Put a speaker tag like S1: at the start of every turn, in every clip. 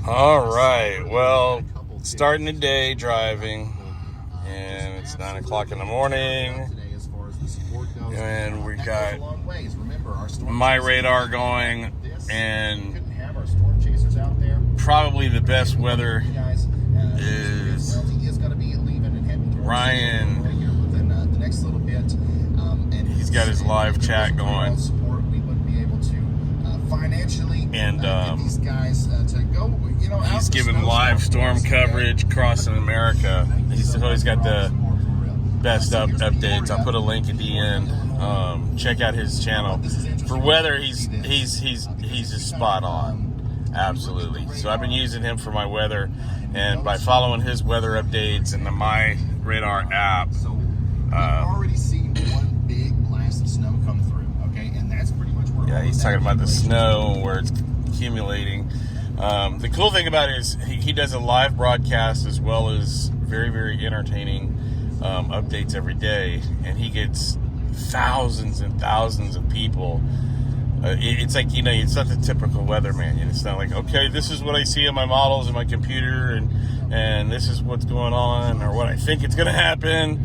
S1: All right, well, starting the day driving, and it's 9 o'clock in the morning, and we got my radar going, and probably the best weather is Ryan. He's got his live chat going, and he's giving live storm coverage across America. He's always got the best updates. I'll put a link at the end. Check out his channel. For weather, he's just spot on. Absolutely. So I've been using him for my weather, and by following his weather updates and the My Radar app,
S2: already seen one big blast of snow come through. Okay, and that's pretty much where.
S1: Yeah, he's talking about the snow where it's accumulating. The cool thing about it is he does a live broadcast as well as very, very entertaining updates every day, and he gets thousands and thousands of people. It's like, it's not the typical weatherman. It's not like, okay, this is what I see on my models and my computer, and this is what's going on or what I think it's going to happen.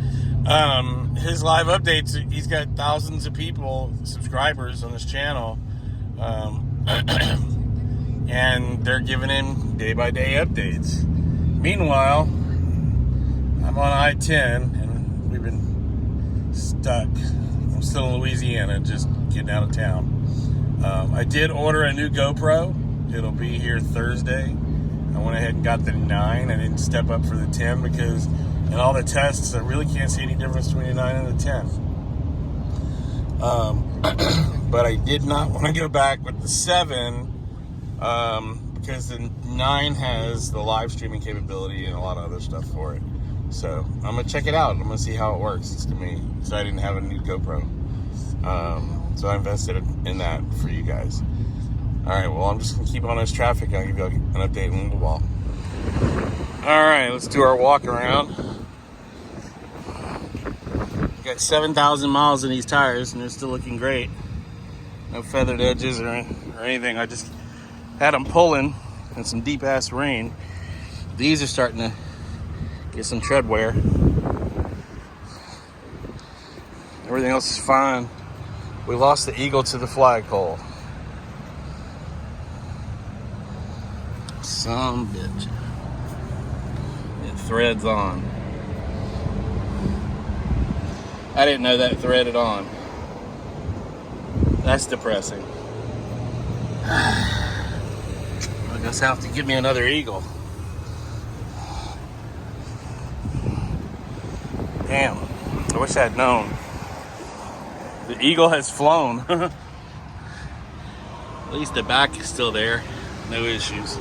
S1: His live updates, he's got thousands of people, subscribers on his channel, and they're giving him day-by-day updates. Meanwhile, I'm on I-10, and we've been stuck. I'm still in Louisiana, just getting out of town. I did order a new GoPro. It'll be here Thursday. I went ahead and got the 9. I didn't step up for the 10 because in all the tests, I really can't see any difference between the 9 and the 10. But I did not want to go back with the 7 because the 9 has the live streaming capability and a lot of other stuff for it. So I'm going to check it out. I'm going to see how it works. It's to me. So I didn't have a new GoPro. So I invested in that for you guys. All right, well, I'm just going to keep on this traffic. I'll give you an update in a little while. All right, let's do our walk around. Got 7,000 miles in these tires, and they're still looking great. No feathered edges or anything. I just had them pulling in some deep-ass rain. These are starting to get some tread wear. Everything else is fine. We lost the eagle to the flagpole. Some bitch. It threads on. I didn't know that threaded on. That's depressing. I guess I'll have to give me another eagle. Damn. I wish I had known. The eagle has flown. At least the back is still there. No issues.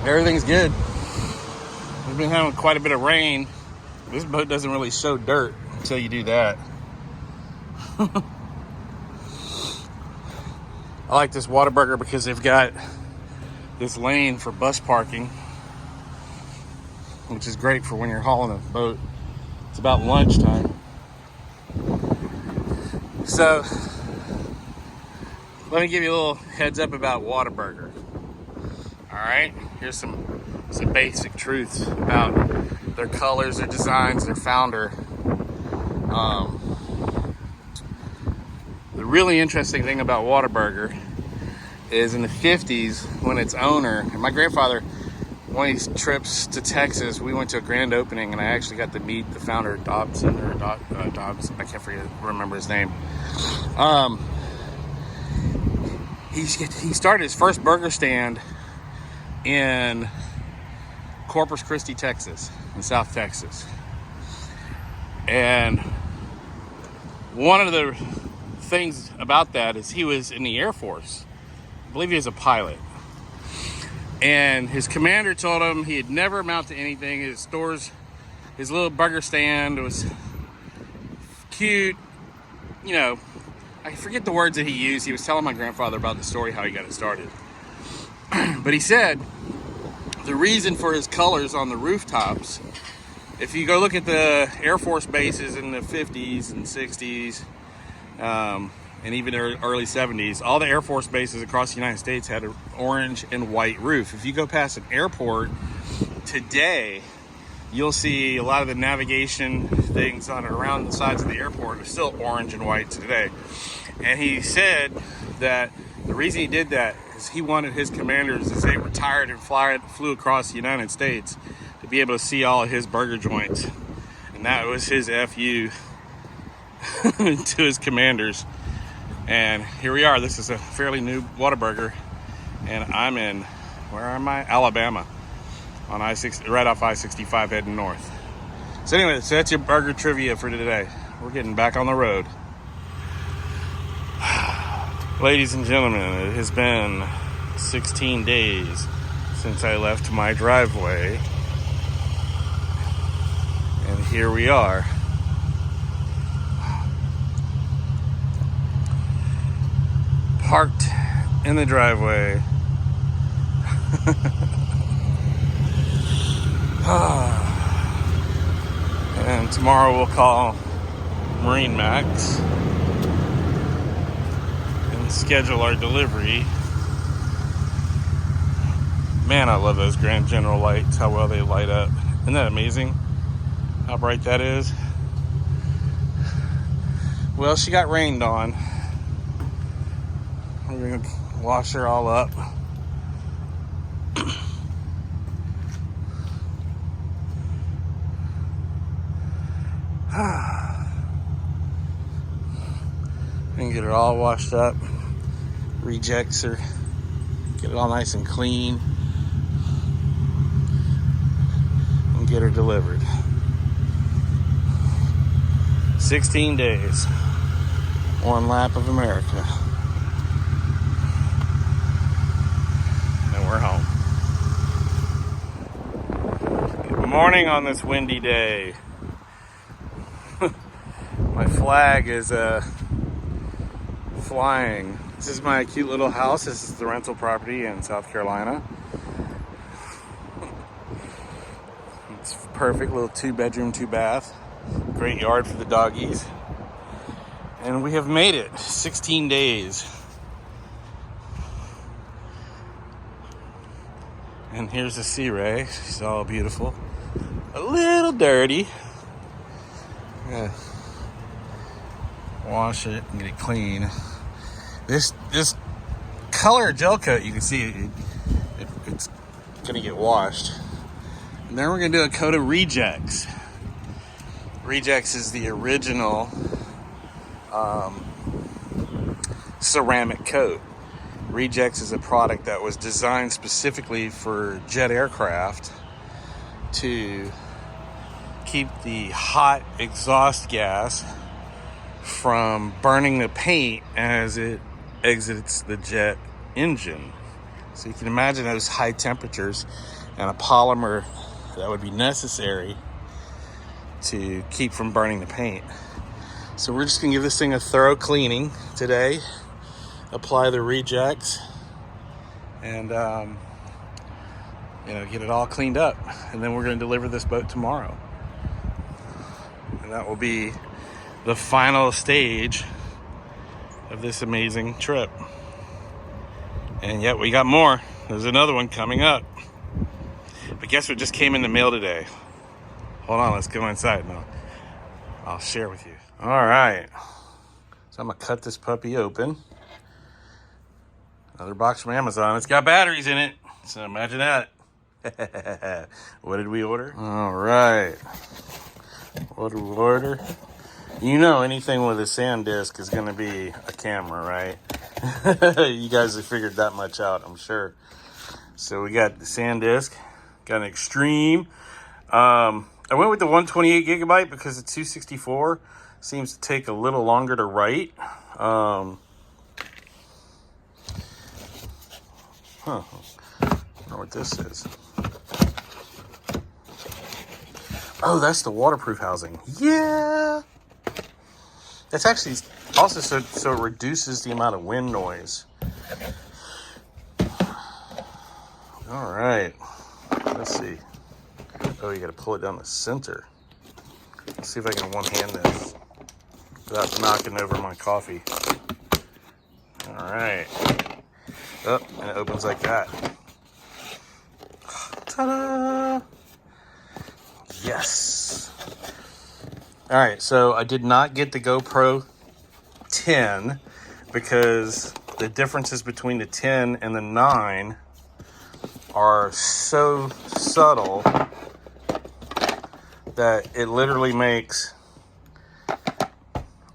S1: Everything's good. We've been having quite a bit of rain. This boat doesn't really show dirt until you do that. I like this Whataburger because they've got this lane for bus parking, which is great for when you're hauling a boat. It's about lunchtime. So, let me give you a little heads up about Whataburger. Alright, here's some basic truths about their colors, their designs, their founder. The really interesting thing about Whataburger is in the 50s, when its owner, and my grandfather, one of these trips to Texas, we went to a grand opening, and I actually got to meet the founder, Dobson, or Dobbs, I can't remember his name. He started his first burger stand in Corpus Christi, Texas, in South Texas. And one of the things about that is he was in the Air Force. I believe he was a pilot. And his commander told him he had never amount to anything. His little burger stand was cute. I forget the words that he used. He was telling my grandfather about the story, how he got it started. But he said the reason for his colors on the rooftops, if you go look at the Air Force bases in the 50s and 60s, and even early 70s, all the Air Force bases across the United States had an orange and white roof. If you go past an airport today, you'll see a lot of the navigation things on around the sides of the airport are still orange and white today. And he said that the reason he did that is he wanted his commanders, as they retired and flew across the United States, to be able to see all of his burger joints. And that was his FU to his commanders. And here we are. This is a fairly new Whataburger, and I'm in, where am I? Alabama, on I-60, right off I-65 heading north. So anyway, so that's your burger trivia for today. We're getting back on the road. Ladies and gentlemen, it has been 16 days since I left my driveway, and here we are. Parked in the driveway. And tomorrow we'll call Marine Max and schedule our delivery. Man, I love those Grand General lights, how well they light up. Isn't that amazing? How bright that is. Well, she got rained on. We're gonna wash her all up. And get her all washed up. Rejects her. Get it all nice and clean. And get her delivered. 16 days. One lap of America. And we're home. Good morning on this windy day. My flag is flying. This is my cute little house. This is the rental property in South Carolina. It's perfect, little 2-bedroom, 2-bath. Great yard for the doggies. And we have made it 16 days. And here's the Sea Ray. She's all beautiful. A little dirty. Yeah. Wash it and get it clean. This color gel coat, you can see it's gonna get washed. And then we're gonna do a coat of Rejects. Rejects is the original ceramic coat. Rejects is a product that was designed specifically for jet aircraft to keep the hot exhaust gas from burning the paint as it exits the jet engine. So you can imagine those high temperatures and a polymer that would be necessary to keep from burning the paint. So we're just gonna give this thing a thorough cleaning today, apply the Rejects, and get it all cleaned up. And then we're gonna deliver this boat tomorrow. And that will be the final stage of this amazing trip. And yet we got more. There's another one coming up. But guess what just came in the mail today? Hold on, let's go inside and I'll share with you. All right. So I'm gonna cut this puppy open. Another box from Amazon. It's got batteries in it. So imagine that. What did we order? All right. What did we order? You know, anything with a SanDisk is going to be a camera, right? You guys have figured that much out, I'm sure. So we got the SanDisk, got an Extreme. I went with the 128 gigabyte because the 264 seems to take a little longer to write. I wonder what this is. Oh, that's the waterproof housing. Yeah. That's actually also so it reduces the amount of wind noise. All right. Let's see. Oh, you got to pull it down the center. Let's see if I can one-hand this without knocking over my coffee. it opens like that. Ta-da! Yes. All right, so I did not get the GoPro 10 because the differences between the 10 and the 9 are so subtle that it literally makes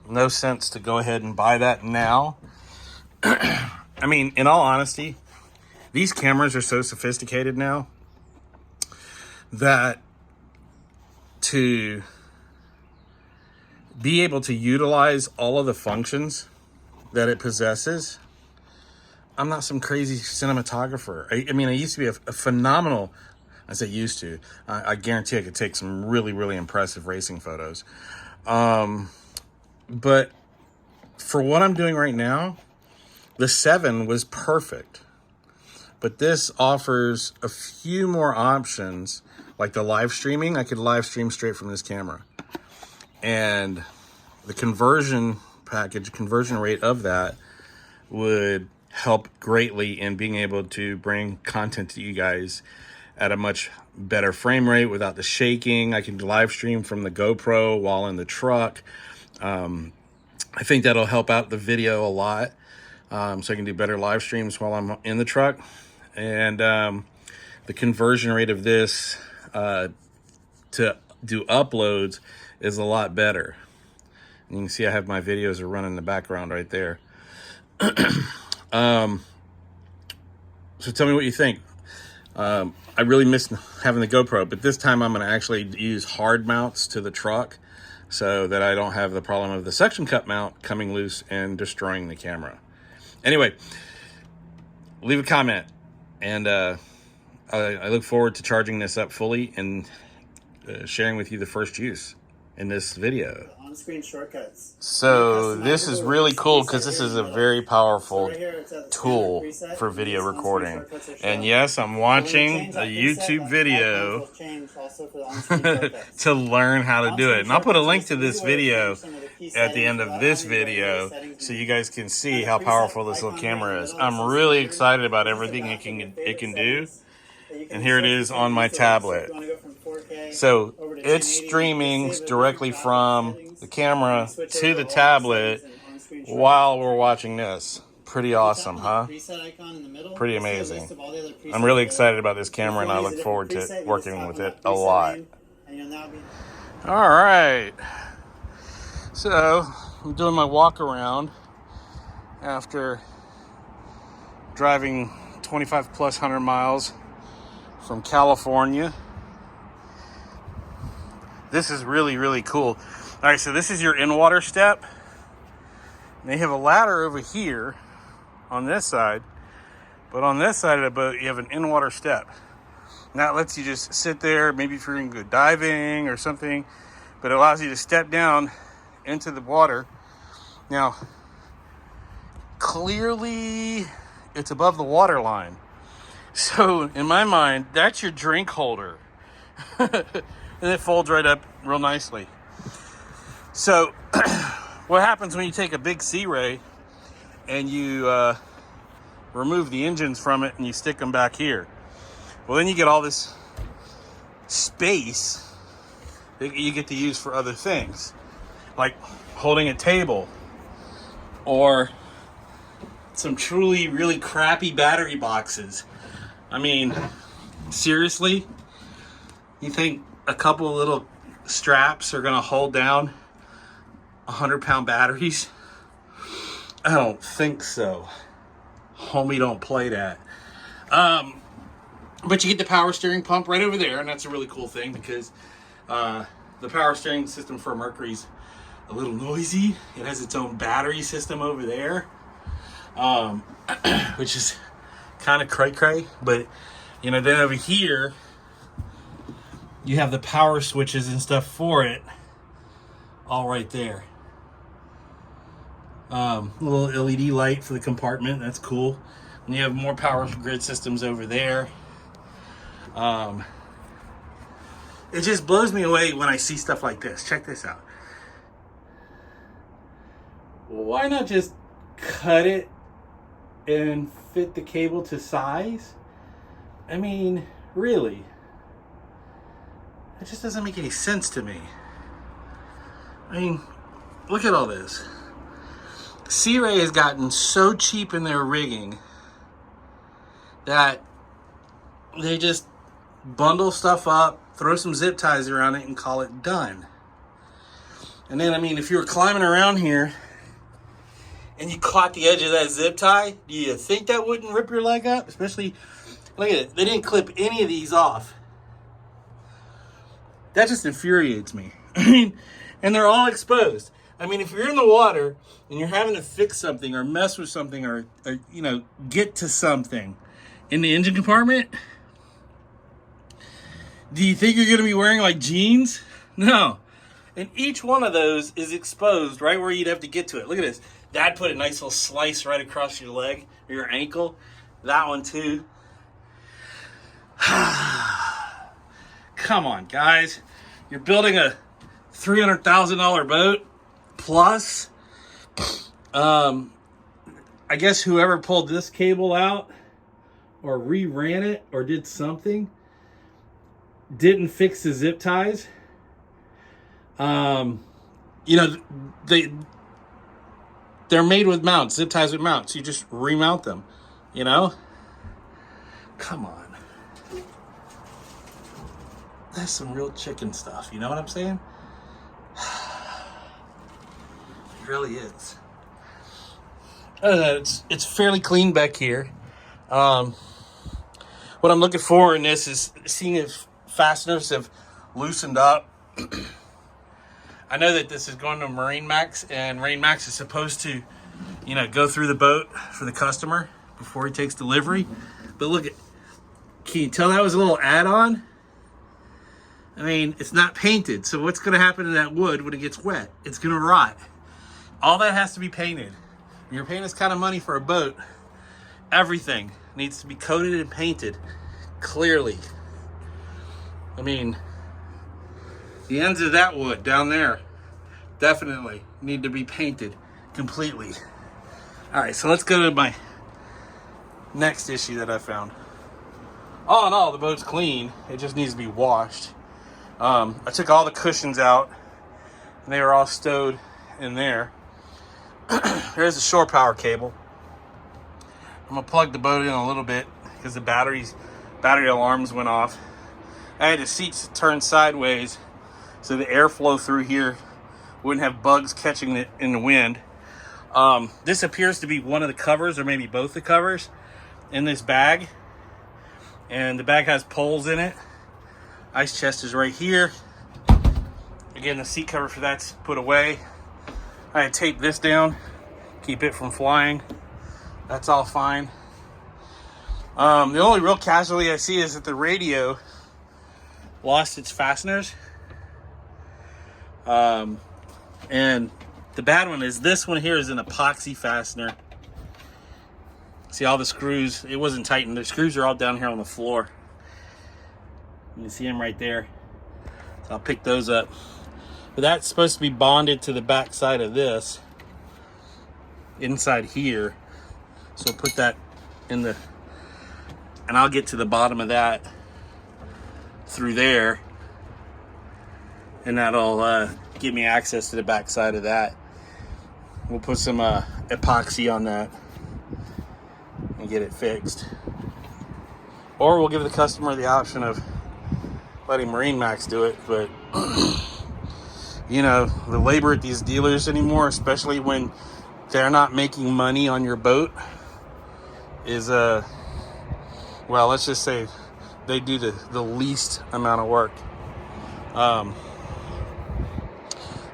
S1: no sense to go ahead and buy that now. I mean, in all honesty, these cameras are so sophisticated now that to be able to utilize all of the functions that it possesses, I'm not some crazy cinematographer. I mean, I used to be a phenomenal, I say used to, I guarantee I could take some really, really impressive racing photos. But for what I'm doing right now, the 7 was perfect. But this offers a few more options, like the live streaming. I could live stream straight from this camera. And the conversion rate of that would help greatly in being able to bring content to you guys at a much better frame rate without the shaking. I can live stream from the GoPro while in the truck. I think that'll help out the video a lot. So I can do better live streams while I'm in the truck. And the conversion rate of this to do uploads is a lot better. And you can see I have my videos are running in the background right there. So tell me what you think. I really miss having the GoPro, but this time I'm going to actually use hard mounts to the truck so that I don't have the problem of the suction cup mount coming loose and destroying the camera. Anyway, leave a comment, and I look forward to charging this up fully and sharing with you the first use in this video.
S3: On-screen shortcuts.
S1: So this is really cool because this is a very powerful tool for video recording. And yes, I'm watching a YouTube video to learn how to do it. And I'll put a link to this video at the end of this video so you guys can see how powerful this little camera is. I'm really excited about everything it can do. And here it is on my tablet. So it's streaming directly from the camera to the tablet while we're watching this. Pretty awesome, huh? Pretty amazing. I'm really excited about this camera, and I look forward to working with it a lot. All right. So I'm doing my walk around after driving 25 plus 100 miles from California. This is really, really cool. All right, so this is your in-water step. They have a ladder over here on this side, but on this side of the boat, you have an in-water step. Now it lets you just sit there, maybe if you're going to go diving or something, but it allows you to step down into the water. Now, clearly, it's above the water line. So, in my mind, that's your drink holder. And it folds right up real nicely. So, what happens when you take a big Sea Ray and you remove the engines from it and you stick them back here? Well, then you get all this space that you get to use for other things, like holding a table or some truly really crappy battery boxes. I mean, seriously? You think a couple of little straps are going to hold down 100-pound batteries? I don't think so. Homie, don't play that. But you get the power steering pump right over there, and that's a really cool thing because the power steering system for Mercury's a little noisy. It has its own battery system over there, which is kind of cray-cray. But, you know, then over here, you have the power switches and stuff for it all right there. Little LED light for the compartment. That's cool. And you have more power grid systems over there. It just blows me away when I see stuff like this. Check this out. Why not just cut it and
S3: fit the cable to size. I mean, really. It just doesn't make any sense to me. I mean, look at all this. Sea Ray has gotten so cheap in their rigging that they just bundle stuff up, throw some zip ties around it, and call it done. And then, I mean, if you were climbing around here and you caught the edge of that zip tie, do you think that wouldn't rip your leg up? Especially, look at it. They didn't clip any of these off. That just infuriates me. I mean, and they're all exposed. I mean, if you're in the water and you're having to fix something or mess with something or you know, get to something in the engine compartment, do you think you're going to be wearing like jeans? No. And each one of those is exposed right where you'd have to get to it. Look at this. That put a nice little slice right across your leg or your ankle. That one too. Come on, guys. You're building a $300,000 boat plus. I guess whoever pulled this cable out or reran it or did something didn't fix the zip ties. You know, they're made with mounts, zip ties with mounts. You just remount them, you know? Come on. That's some real chicken stuff, you know what I'm saying? It really is. It's fairly clean back here. What I'm looking for in this is seeing if fasteners have loosened up. I know that this is going to Marine Max, and Marine Max is supposed to, you know, go through the boat for the customer before he takes delivery. But look at, can you tell that was a little add-on? I mean, it's not painted, so what's going to happen to that wood when it gets wet? It's going to rot. All that has to be painted. When you're paying this kind of money for a boat, everything needs to be coated and painted clearly. I mean, the ends of that wood down there definitely need to be painted completely. All right, so let's go to my next issue that I found. All in all, the boat's clean. It just needs to be washed. I took all the cushions out, and they were all stowed in there. There's the shore power cable. I'm gonna plug the boat in a little bit because the battery alarms went off. I had the seats turned sideways so the airflow through here wouldn't have bugs catching it in the wind. This appears to be one of the covers, or maybe both the covers, in this bag. And the bag has poles in it. Ice chest is right here. Again, the seat cover for that's put away. I had taped this down, keep it from flying. That's all fine. The only real casualty I see is that the radio lost its fasteners. And the bad one is this one here is an epoxy fastener. See all the screws, it wasn't tightened. The screws are all down here on the floor. You can see them right there. So I'll pick those up. But that's supposed to be bonded to the back side of this, inside here. So put that in the, and I'll get to the bottom of that through there. And that'll give me access to the back side of that. We'll put some epoxy on that and get it fixed. Or we'll give the customer the option of letting Marine Max do it. But you know, the labor at these dealers anymore, especially when they're not making money on your boat, is well, let's just say they do the least amount of work. The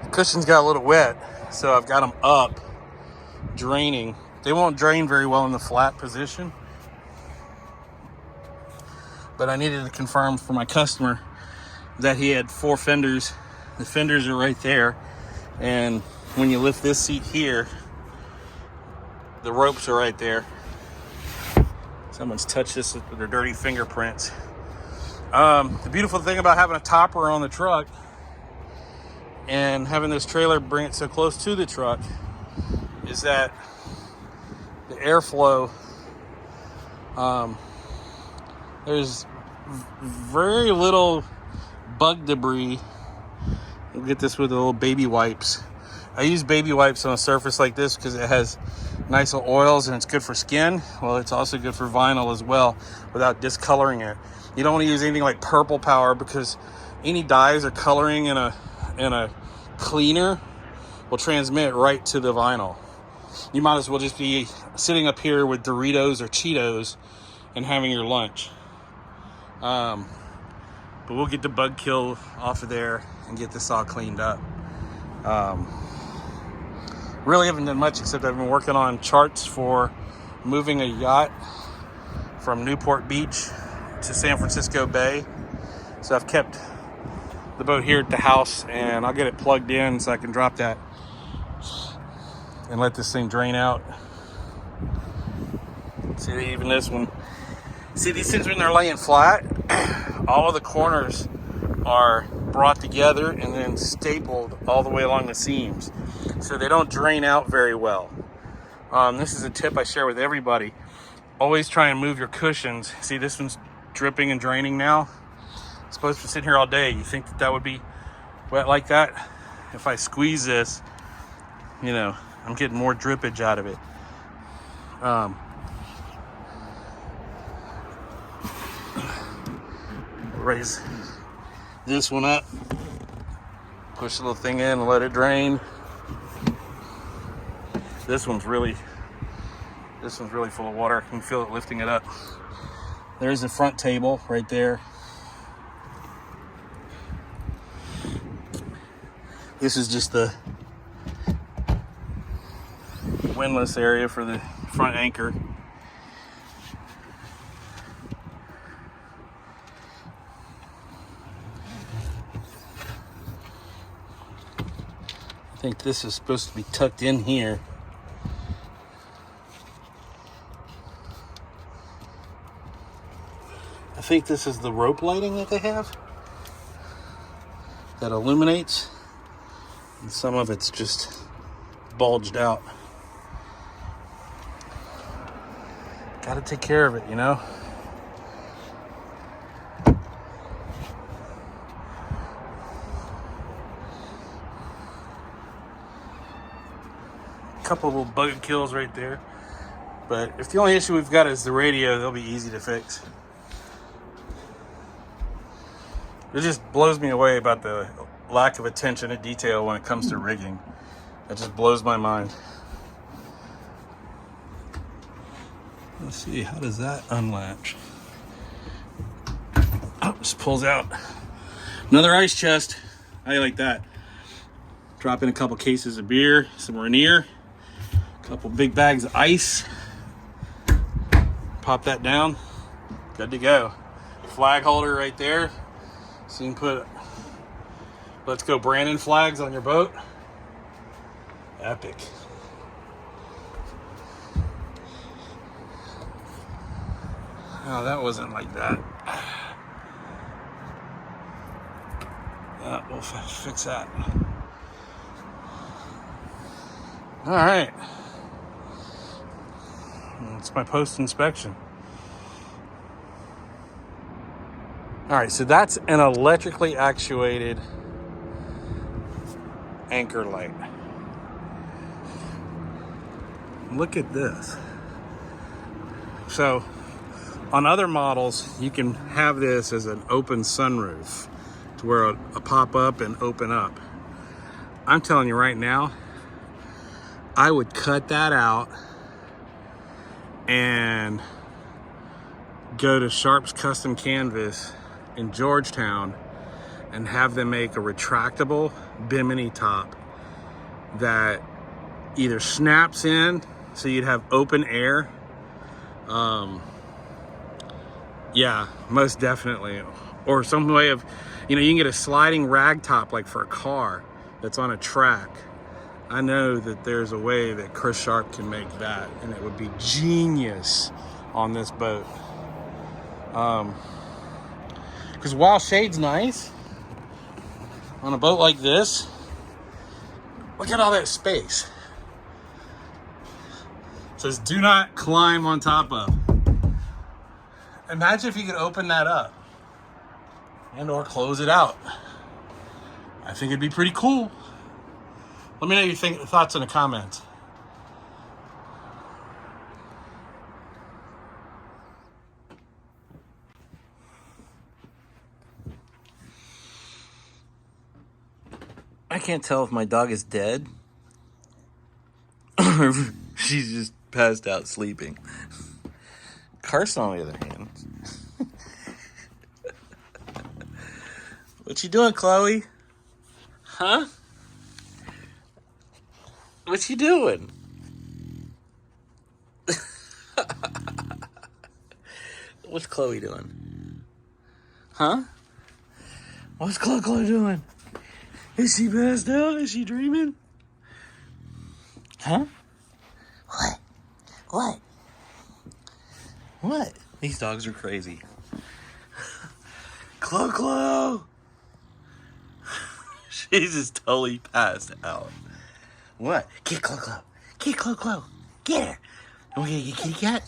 S3: cushions got a little wet, so I've got them up draining. They won't drain very well in the flat position, but I needed to confirm for my customer that he had 4 fenders. The fenders are right there, and when you lift this seat here, the ropes are right there. Someone's touched this with their dirty fingerprints. The beautiful thing about having a topper on the truck and having this trailer bring it so close to the truck is that the airflow There's very little bug debris. We'll get this with the little baby wipes. I use baby wipes on a surface like this because it has nice little oils and it's good for skin. Well, it's also good for vinyl as well without discoloring it. You don't want to use anything like purple power because any dyes or coloring in a cleaner will transmit right to the vinyl. You might as well just be sitting up here with Doritos or Cheetos and having your lunch. But we'll get the bug kill off of there and get this all cleaned up. Really haven't done much except I've been working on charts for moving a yacht from Newport Beach to San Francisco Bay. So I've kept the boat here at the house and I'll get it plugged in so I can drop that and let this thing drain out. See, even this one. See, these things when they're laying flat, all of the corners are brought together and then stapled all the way along the seams. So they don't drain out very well. This is a tip I share with everybody. Always try and move your cushions. See, this one's dripping and draining now. It's supposed to sit here all day. You think that would be wet like that? If I squeeze this, you know, I'm getting more drippage out of it. Raise this one up, push the little thing in and let it drain. This one's really full of water. I can feel it lifting it up. There's the front table right there. This is just the windlass area for the front anchor. I think this is supposed to be tucked in here. I think this is the rope lighting that they have that illuminates, and some of it's just bulged out. Gotta take care of it, you know? Couple little bug kills right there, but if the only issue we've got is the radio, they'll be easy to fix. It just blows me away about the lack of attention to detail when it comes to rigging. It just blows my mind. Let's see, how does that unlatch? Oh, just pulls out. Another ice chest. How you like that? Drop in a couple cases of beer, some Rainier, couple big bags of ice. Pop that down. Good to go. Flag holder right there. So you can put Let's Go Brandon flags on your boat. Epic. Oh, that wasn't like that. We'll fix that. All right. It's my post-inspection. All right, so that's an electrically actuated anchor light. Look at this. So on other models, you can have this as an open sunroof to where a pop up and open up. I'm telling you right now, I would cut that out and go to Sharp's Custom Canvas in Georgetown and have them make a retractable bimini top that either snaps in so you'd have open air. Yeah, most definitely. Or some way of, you know, you can get a sliding rag top like for a car that's on a track. I know that there's a way that Chris Sharp can make that, and it would be genius on this boat. Because while shade's nice, on a boat like this, look at all that space. It says do not climb on top of. Imagine if you could open that up and or close it out. I think it'd be pretty cool. Let me know your thoughts in the comments. I can't tell if my dog is dead or she's just passed out sleeping. Carson, on the other hand. What you doing, Chloe? Huh? What you doing? What's Chloe doing? Huh? What's Chloe doing? Is she passed out? Is she dreaming? Huh? What? What? What? These dogs are crazy. Chloe! She's just totally passed out. What? Get Chloe. Get Chloe. Get her. You want to get kitty cat?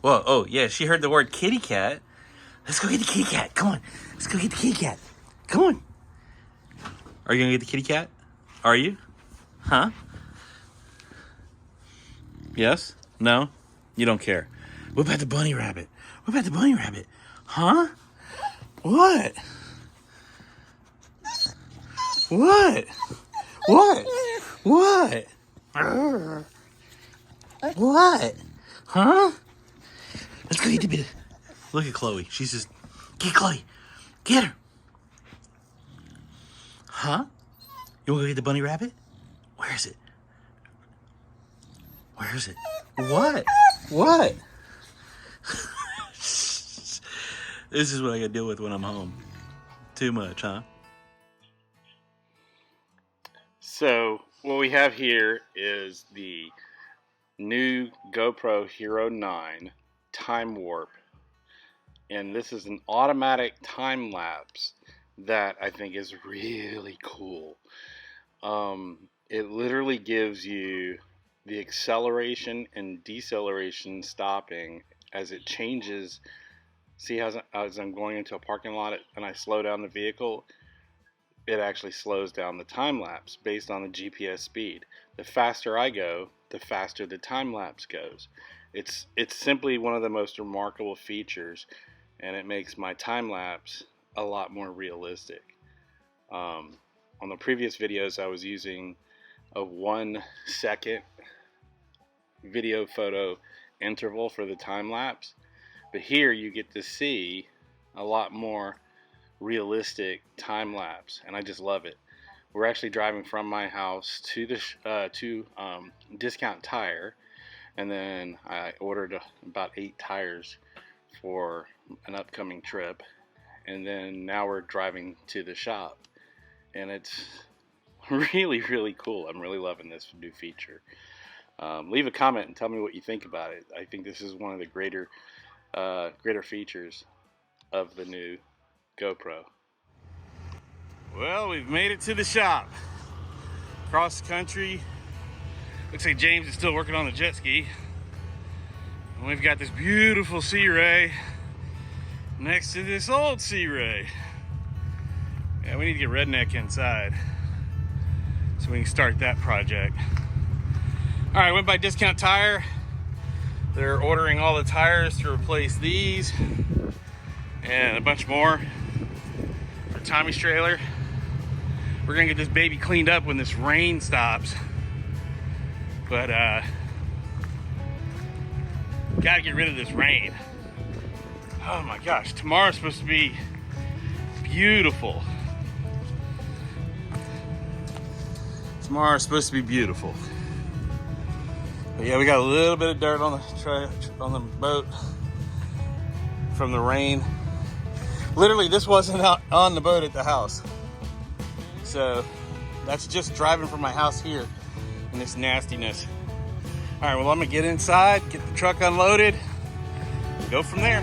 S3: Whoa, oh, yeah, she heard the word kitty cat. Let's go get the kitty cat. Come on. Let's go get the kitty cat. Come on. Are you going to get the kitty cat? Are you? Huh? Yes? No? You don't care. What about the bunny rabbit? What about the bunny rabbit? Huh? What? What? What? What? What? Huh? Let's go get the bit. Look at Chloe. She's just... Get Chloe. Get her. Huh? You want to go get the bunny rabbit? Where is it? Where is it? What? What? This is what I gotta deal with when I'm home. Too much, huh? So, what we have here is the new GoPro Hero 9 Time Warp. And this is an automatic time lapse that I think is really cool. It literally gives you the acceleration and deceleration stopping as it changes. See, as I'm going into a parking lot and I slow down the vehicle, it actually slows down the time lapse based on the GPS speed. The faster I go, the faster the time lapse goes. It's simply one of the most remarkable features, and it makes my time lapse a lot more realistic. On the previous videos, I was using a 1 second video photo interval for the time lapse, but here you get to see a lot more realistic time lapse, and I just love it. We're actually driving from my house to the Discount Tire, and then I ordered about 8 tires for an upcoming trip, and then now we're driving to the shop, and it's really, really cool. I'm really loving this new feature. Leave a comment and tell me what you think about it. I think this is one of the greater features of the new GoPro. Well, we've made it to the shop. Across the country. Looks like James is still working on the jet ski. And we've got this beautiful Sea Ray next to this old Sea Ray. Yeah, we need to get Redneck inside so we can start that project. All right, went by Discount Tire. They're ordering all the tires to replace these and a bunch more for Tommy's trailer. We're gonna get this baby cleaned up when this rain stops. But gotta get rid of this rain. Oh my gosh, tomorrow's supposed to be beautiful. Tomorrow's supposed to be beautiful. But yeah, we got a little bit of dirt on the boat from the rain. Literally, this wasn't out on the boat at the house. So that's just driving from my house here in this nastiness. All right, well, I'm gonna get inside, get the truck unloaded, go from there.